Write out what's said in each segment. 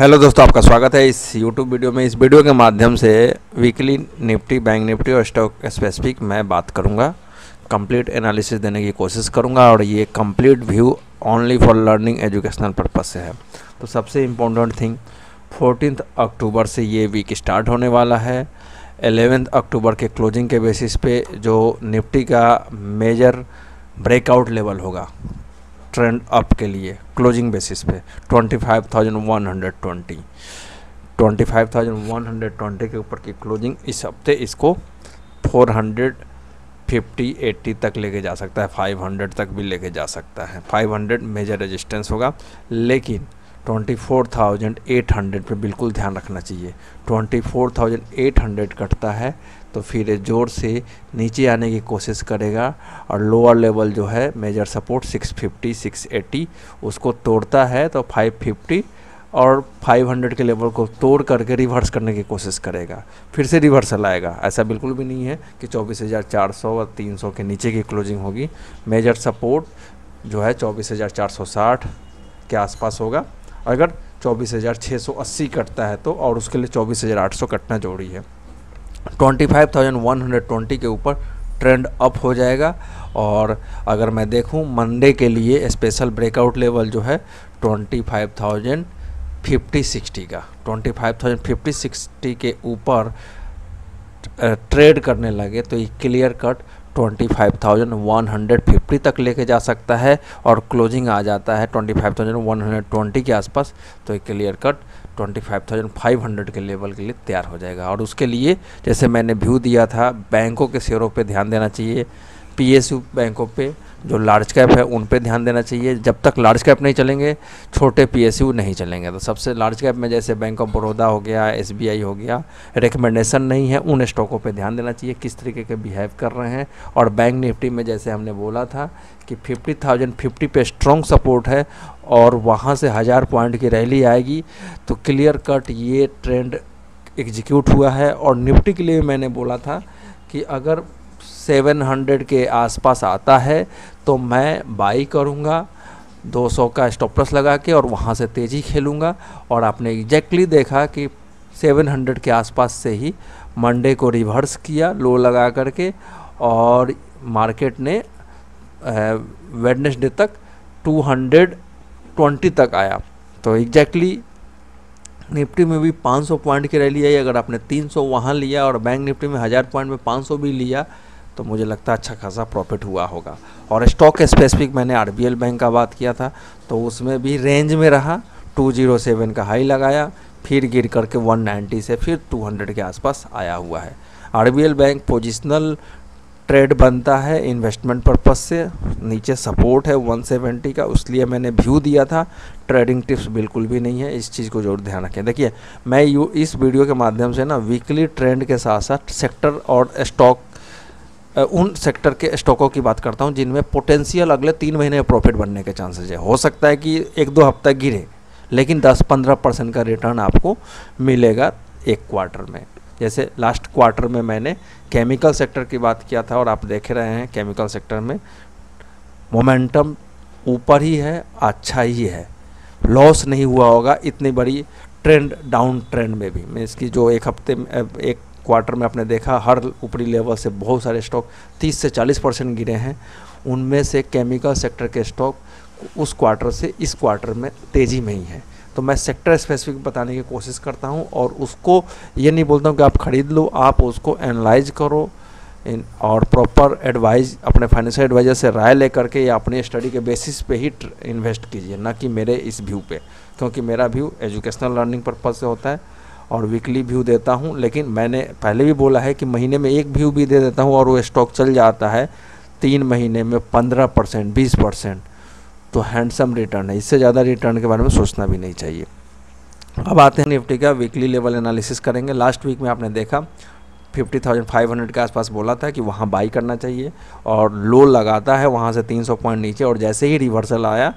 Hello दोस्तों, आपका स्वागत है इस यूट्यूब वीडियो में। इस वीडियो के माध्यम से वीकली निफ्टी, बैंक निफ्टी और स्टॉक स्पेसिफिक मैं बात करूंगा, कंप्लीट एनालिसिस देने की कोशिश करूंगा और ये complete view only for learning educational purpose से है। तो सबसे इम्पोर्टेंट थिंग, 14 अक्टूबर से ये वीक स्टार्ट होने वाला है। 11 अक्टूबर के क्लोजिंग के बेसिस पे जो निफ्टी का मेजर ब्रेकआउट लेवल होगा ट्रेंड अप के लिए क्लोजिंग बेसिस पे 25,120 के ऊपर की क्लोजिंग इस हफ्ते इसको 450-80 तक लेके जा सकता है, 500 तक भी लेके जा सकता है। 500 मेजर रेजिस्टेंस होगा, लेकिन 24,800 पे बिल्कुल ध्यान रखना चाहिए। 24,800 कटता है तो फिर जोर से नीचे आने की कोशिश करेगा और लोअर लेवल जो है मेजर सपोर्ट 650-680 उसको तोड़ता है तो 550 और 500 के लेवल को तोड़ करके रिवर्स करने की कोशिश करेगा, फिर से रिवर्सल आएगा। ऐसा बिल्कुल भी नहीं है कि 24,400 और 300 के नीचे की क्लोजिंग होगी। मेजर सपोर्ट जो है 24,460 के आसपास होगा। अगर 24,680 कटता है तो, और उसके लिए 24,800 कटना जरूरी है। 25,120 के ऊपर ट्रेंड अप हो जाएगा। और अगर मैं देखूं मंडे के लिए स्पेशल ब्रेकआउट लेवल जो है 25,050-60 का, 25,050-60 के ऊपर ट्रेड करने लगे तो ये क्लियर कट 25,150 तक लेके जा सकता है और क्लोजिंग आ जाता है 25,120 के आसपास तो एक क्लियर कट 25,500 के लेवल के लिए तैयार हो जाएगा। और उसके लिए जैसे मैंने व्यू दिया था, बैंकों के शेयरों पे ध्यान देना चाहिए, पीएसयू बैंकों पे जो लार्ज कैप है उन पे ध्यान देना चाहिए। जब तक लार्ज कैप नहीं चलेंगे छोटे पीएसयू नहीं चलेंगे। तो सबसे लार्ज कैप में जैसे बैंक ऑफ बड़ौदा हो गया, एसबीआई हो गया, रिकमेंडेशन नहीं है, उन स्टॉकों पे ध्यान देना चाहिए किस तरीके के बिहेव कर रहे हैं। और बैंक निफ्टी में जैसे हमने बोला था कि 50,050 पे स्ट्रॉन्ग सपोर्ट है और वहाँ से 1000 पॉइंट की रैली आएगी तो क्लियर कट ये ट्रेंड एग्जीक्यूट हुआ है। और निफ्टी के लिए मैंने बोला था कि अगर 700 के आसपास आता है तो मैं बाई करूँगा 200 का स्टॉप लॉस लगा के और वहाँ से तेज़ी खेलूँगा। और आपने एग्जैक्टली देखा कि 700 के आसपास से ही मंडे को रिवर्स किया लो लगा करके और मार्केट ने वेडनेसडे तक 220 तक आया। तो एग्जैक्टली निफ्टी में भी 500 पॉइंट की रैली आई। अगर आपने 300 वहाँ लिया और बैंक निफ्टी में 1000 पॉइंट में 500 भी लिया तो मुझे लगता है अच्छा खासा प्रॉफिट हुआ होगा। और स्टॉक स्पेसिफिक मैंने आरबीएल बैंक का बात किया था तो उसमें भी रेंज में रहा, 207 का हाई लगाया, फिर गिर करके 190 से फिर 200 के आसपास आया हुआ है। आरबीएल बैंक पोजिशनल ट्रेड बनता है इन्वेस्टमेंट पर्पस से, नीचे सपोर्ट है 170 का, उसलिए मैंने व्यू दिया था। ट्रेडिंग टिप्स बिल्कुल भी नहीं है, इस चीज़ को जरूर ध्यान रखें। देखिए मैं इस वीडियो के माध्यम से ना वीकली ट्रेंड के साथ साथ सेक्टर और स्टॉक, उन सेक्टर के स्टॉकों की बात करता हूं जिनमें पोटेंशियल अगले 3 महीने में प्रॉफिट बनने के चांसेस है। हो सकता है कि 1-2 हफ्ता गिरे लेकिन 10-15% का रिटर्न आपको मिलेगा एक क्वार्टर में। जैसे लास्ट क्वार्टर में मैंने केमिकल सेक्टर की बात किया था और आप देख रहे हैं केमिकल सेक्टर में मोमेंटम ऊपर ही है, अच्छा ही है, लॉस नहीं हुआ होगा इतनी बड़ी ट्रेंड डाउन ट्रेंड में भी। मैं इसकी जो एक क्वार्टर में आपने देखा हर ऊपरी लेवल से बहुत सारे स्टॉक 30 से 40% गिरे हैं, उनमें से केमिकल सेक्टर के स्टॉक उस क्वार्टर से इस क्वार्टर में तेज़ी में ही है। तो मैं सेक्टर स्पेसिफिक बताने की कोशिश करता हूं और उसको ये नहीं बोलता हूं कि आप खरीद लो, आप उसको एनालाइज करो और प्रॉपर एडवाइस अपने फाइनेंशियल एडवाइजर से राय लेकर के या अपने स्टडी के बेसिस पे ही इन्वेस्ट कीजिए, ना कि मेरे इस व्यू पे, क्योंकि मेरा व्यू एजुकेशनल लर्निंग पर्पज से होता है और वीकली व्यू देता हूं। लेकिन मैंने पहले भी बोला है कि महीने में एक व्यू भी दे देता हूं और वो स्टॉक चल जाता है 3 महीने में 15%, 20%, तो हैंडसम रिटर्न है। इससे ज़्यादा रिटर्न के बारे में सोचना भी नहीं चाहिए। अब आते हैं निफ्टी का वीकली लेवल एनालिसिस करेंगे। लास्ट वीक में आपने देखा 50,500 के आसपास बोला था कि वहाँ बाई करना चाहिए और लो लगाता है वहाँ से 300 पॉइंट नीचे और जैसे ही रिवर्सल आया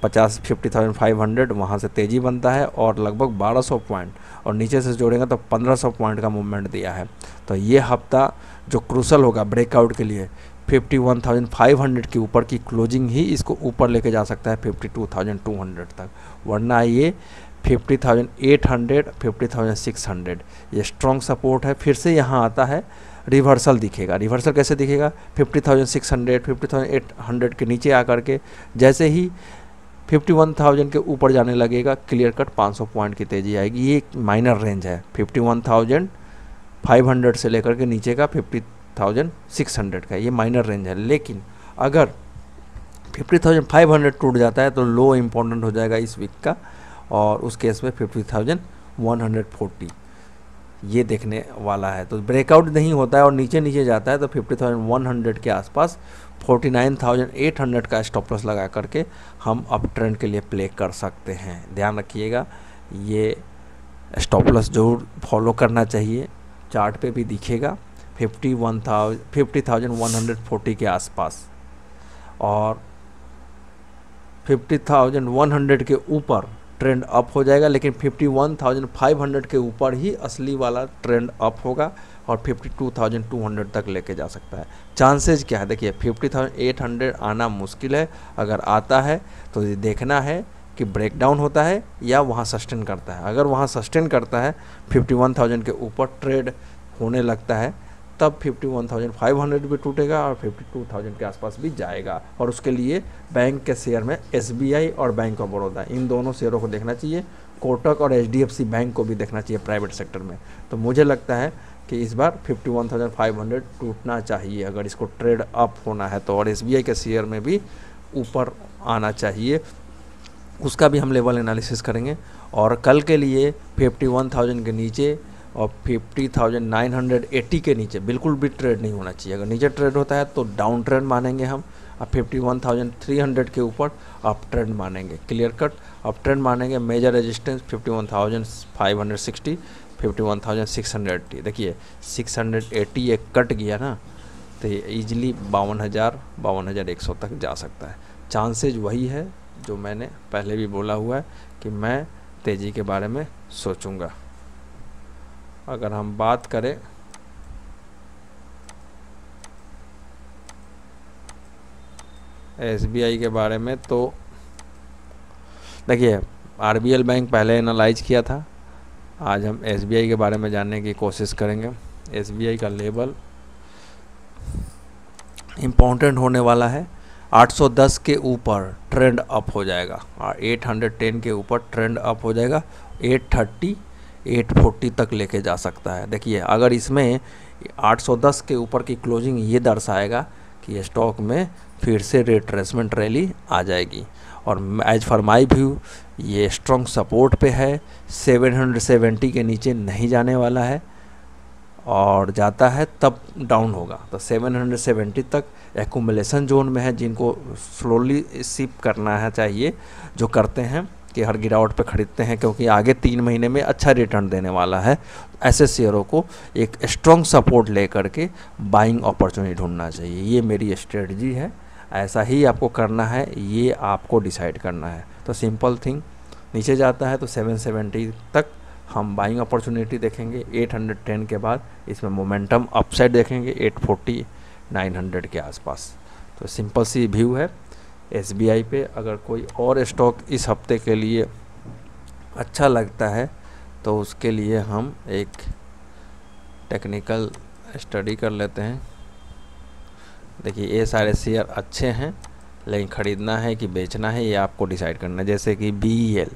50,500 वहाँ से तेज़ी बनता है और लगभग 1200 पॉइंट और नीचे से जोड़ेंगे तो 1500 पॉइंट का मूवमेंट दिया है। तो ये हफ्ता जो क्रूशल होगा ब्रेकआउट के लिए 51,500 के ऊपर की क्लोजिंग ही इसको ऊपर लेके जा सकता है 52,200 तक, वरना ये 50,800, 50,600 ये स्ट्रॉन्ग सपोर्ट है। फिर से यहाँ आता है रिवर्सल दिखेगा। रिवर्सल कैसे दिखेगा? 50,600, 50,800 के नीचे आकर के जैसे ही 51,000 के ऊपर जाने लगेगा, क्लियर कट 500 पॉइंट की तेज़ी आएगी। ये एक माइनर रेंज है 51,500 से लेकर के नीचे का 50,600 का, ये माइनर रेंज है। लेकिन अगर 50,500 टूट जाता है तो लो इम्पोर्टेंट हो जाएगा इस वीक का, और उस केस में 50,140 ये देखने वाला है। तो ब्रेकआउट नहीं होता है और नीचे नीचे जाता है तो 50,100 के आसपास 49,800 का स्टॉप लॉस लगा करके हम अप ट्रेंड के लिए प्ले कर सकते हैं। ध्यान रखिएगा, ये स्टॉप लॉस जरूर फॉलो करना चाहिए। चार्ट पे भी दिखेगा 50,140 के आसपास, और 50,100 के ऊपर ट्रेंड अप हो जाएगा। लेकिन 51,500 के ऊपर ही असली वाला ट्रेंड अप होगा और 52,200 तक लेके जा सकता है। चांसेस क्या है? देखिए 50,800 आना मुश्किल है। अगर आता है तो ये देखना है कि ब्रेकडाउन होता है या वहाँ सस्टेन करता है। अगर वहाँ सस्टेन करता है, 51,000 के ऊपर ट्रेड होने लगता है, तब 51,500 भी टूटेगा और 52,000 के आसपास भी जाएगा। और उसके लिए बैंक के शेयर में SBI और बैंक ऑफ बड़ौदा, इन दोनों शेयरों को देखना चाहिए। कोटक और HDFC बैंक को भी देखना चाहिए प्राइवेट सेक्टर में। तो मुझे लगता है कि इस बार 51,500 टूटना चाहिए अगर इसको ट्रेड अप होना है तो, और SBI के शेयर में भी ऊपर आना चाहिए। उसका भी हम लेवल एनालिसिस करेंगे। और कल के लिए 51,000 के नीचे और 50,980 के नीचे बिल्कुल भी ट्रेड नहीं होना चाहिए। अगर नीचे ट्रेड होता है तो डाउन ट्रेंड मानेंगे हम, और 51,300 के ऊपर अप ट्रेंड मानेंगे। क्लियर कट अप ट्रेंड मानेंगे। Major resistance 51,560, 51,680। देखिए 680 एक कट गया ना, तो ये ईजिली 52,100 तक जा सकता है। चांसेज वही है जो मैंने पहले भी बोला हुआ है कि मैं तेज़ी के बारे में सोचूंगा। अगर हम बात करें SBI के बारे में, तो देखिए RBL बैंक पहले एनालाइज किया था। आज हम SBI के बारे में जानने की कोशिश करेंगे। SBI का लेवल इम्पोर्टेंट होने वाला है। 810 के ऊपर ट्रेंड अप हो जाएगा और 810 के ऊपर ट्रेंड अप हो जाएगा। 830 840 तक लेके जा सकता है। देखिए अगर इसमें 810 के ऊपर की क्लोजिंग ये दर्शाएगा कि स्टॉक में फिर से रिट्रेसमेंट रैली आ जाएगी। और एज फॉर माई व्यू ये स्ट्रॉन्ग सपोर्ट पे है। 770 के नीचे नहीं जाने वाला है, और जाता है तब डाउन होगा। तो 770 तक एक्यूमुलेशन जोन में है, जिनको स्लोली शिफ्ट करना है चाहिए, जो करते हैं कि हर गिरावट पे खरीदते हैं क्योंकि आगे 3 महीने में अच्छा रिटर्न देने वाला है। ऐसे शेयरों को एक स्ट्रॉन्ग सपोर्ट लेकर के बाइंग अपॉर्चुनिटी ढूंढना चाहिए। ये मेरी स्ट्रेटजी है, ऐसा ही आपको करना है, ये आपको डिसाइड करना है। तो सिंपल थिंग, नीचे जाता है तो 770 तक हम बाइंग अपॉर्चुनिटी देखेंगे। 810 के बाद इसमें मोमेंटम अपसाइड देखेंगे 840 900 के आसपास। तो सिंपल सी व्यू है SBI पे। अगर कोई और स्टॉक इस हफ्ते के लिए अच्छा लगता है तो उसके लिए हम एक टेक्निकल स्टडी कर लेते हैं। देखिए ये सारे शेयर अच्छे हैं, लेकिन ख़रीदना है कि बेचना है ये आपको डिसाइड करना है। जैसे कि BEL,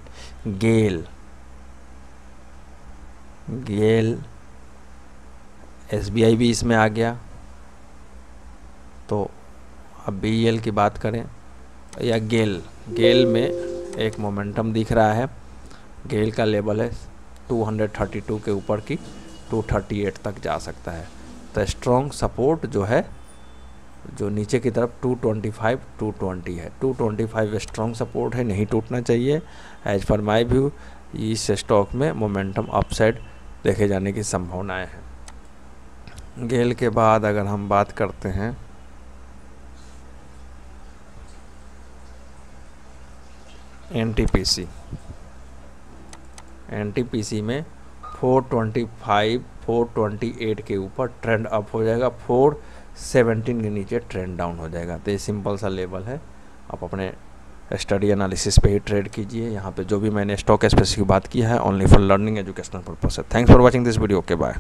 गेल SBI भी इसमें आ गया। तो अब BEL की बात करें या गेल में एक मोमेंटम दिख रहा है। गेल का लेवल है 232 के ऊपर की 238 तक जा सकता है। तो स्ट्रॉन्ग सपोर्ट जो है, जो नीचे की तरफ 225 220 है। 225 स्ट्रॉन्ग सपोर्ट है, नहीं टूटना चाहिए। एज पर माई व्यू इस स्टॉक में मोमेंटम अपसाइड देखे जाने की संभावनाएं हैं। गेल के बाद अगर हम बात करते हैं NTPC में 425 428 के ऊपर ट्रेंड अप हो जाएगा, 417 के नीचे ट्रेंड डाउन हो जाएगा। तो ये सिंपल सा लेवल है, आप अपने स्टडी एनालिसिस पे ही ट्रेड कीजिए। यहाँ पे जो भी मैंने स्टॉक स्पेसिफिक बात की है only for learning educational purpose है। Thanks for watching this video. Okay bye.